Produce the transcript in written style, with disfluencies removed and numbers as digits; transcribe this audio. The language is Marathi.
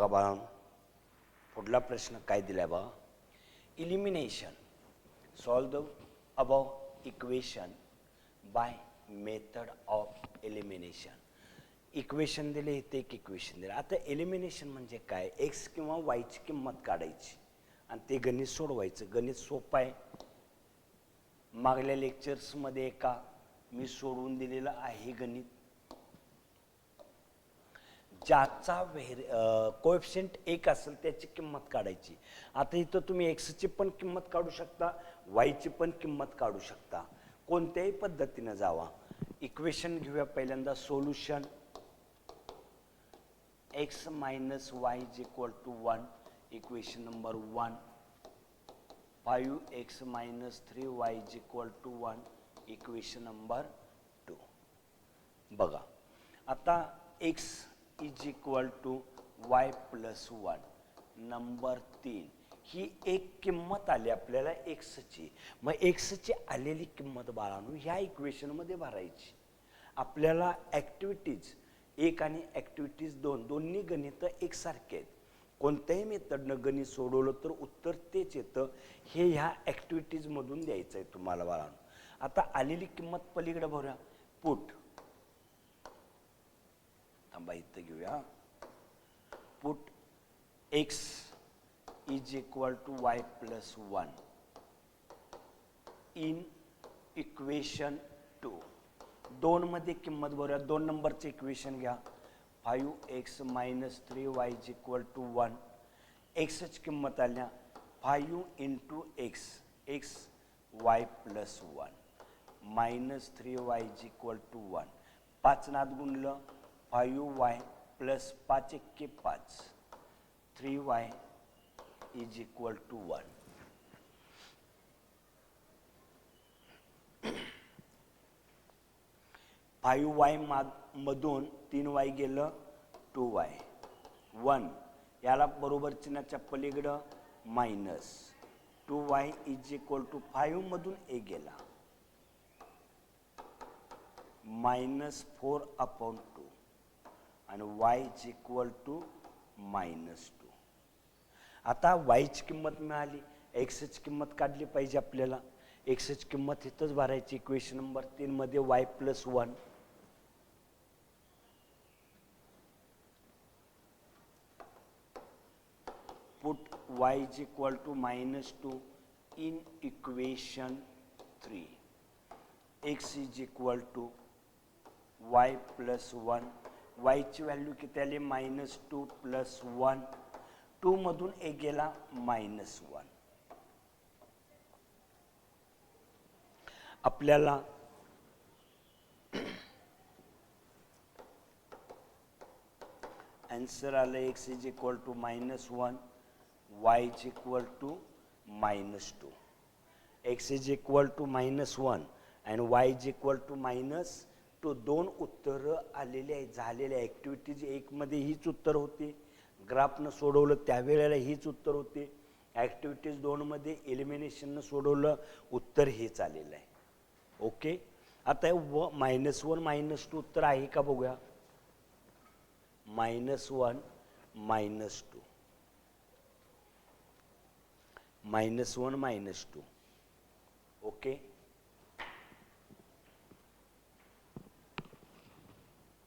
बघा बाळांनो, पुढला प्रश्न काय दिलाय बघा. Elimination. Solve the above equation by method of elimination. Equation दिले, इथे एक इक्वेशन दिलं. आता एलिमिनेशन म्हणजे काय, एक्स किंवा वायची किंमत काढायची आणि ते गणित सोडवायचं. गणित सोपं आहे. मागल्या लेक्चर्समध्ये एका मी सोडवून दिलेलं आहे गणित. ज्याचा कोएफिशियंट 1 असेल त्याची किंमत काढायची. आता इथं तुम्ही एक्सची पण किंमत काढू शकता, वायची पण किंमत काढू शकता. कोणत्याही पद्धतीने जावा. इक्वेशन घेऊया पहिल्यांदा. Solution x minus y is equal to 1. Equation number 1. 5x minus 3y is equal to 1. Equation number 2. बघा आता x is equal to y plus 1. Number 3 ही एक किंमत आली आपल्याला एक्सची. मग एक्सची आलेली किंमत बाळांनो ह्या इक्वेशनमध्ये भरायची. आपल्याला ॲक्टिव्हिटीज 1 आणि ॲक्टिव्हिटीज 2 दोन्ही गणितं एकसारखे आहेत. कोणत्याही मेथडनं गणित सोडवलं तर उत्तर तेच येतं. हे ह्या ॲक्टिव्हिटीजमधून द्यायचं आहे तुम्हाला बाळांनो. आता आलेली किंमत पलीकडे भरूया. पुट, थांबा इथं घेऊया. Put x is equal to y plus 1 in equation 2. 2 मध्ये किंमत भरूया. 2 नंबरचे इक्वेशन घ्या. 5x minus 3y is equal to 1. एक्सची किंमत आल्या 5 into x, x y plus 1 minus 3y is equal to 1. 5 नात गुणलं 5y प्लस 5 एक्के 5, 3y is equal to 1. Five y मधून 3y गेलं 2y. 1 याला बरोबर चिन्हाच्या पलीकडं minus 2y is equal to 5 मधून a गेला मायनस 4 अपॉन 2 आणि y is equal to minus 2. आता वायची किंमत मिळाली, एक्सची किंमत काढली पाहिजे आपल्याला. एक्सची किंमत इथंच भरायची. इक्वेशन नंबर 3 मध्ये y plus 1. put y is equal to minus 2 in equation 3. x is equal to y plus 1. y ची व्हॅल्यू किती आली, मायनस 2 प्लस 1. 2 मधून a गेला मायनस 1. आपल्याला आन्सर आलं x is equal to minus 1, y is equal to minus 2. x is equal to minus 1 आणि y is equal to minus 2. 2 उत्तरं आलेले आहेत. झालेल्या ॲक्टिव्हिटीज 1 मध्ये हीच उत्तर होती. ग्राफनं सोडवलं त्यावेळेला हीच उत्तर होते. ॲक्टिव्हिटीज 2 मध्ये एलिमिनेशननं सोडवलं उत्तर हेच आलेलं आहे. ओके. आता मायनस 1 मायनस 2 उत्तर आहे का बघूया. Minus 1 minus 2, minus 1 minus 2. Okay.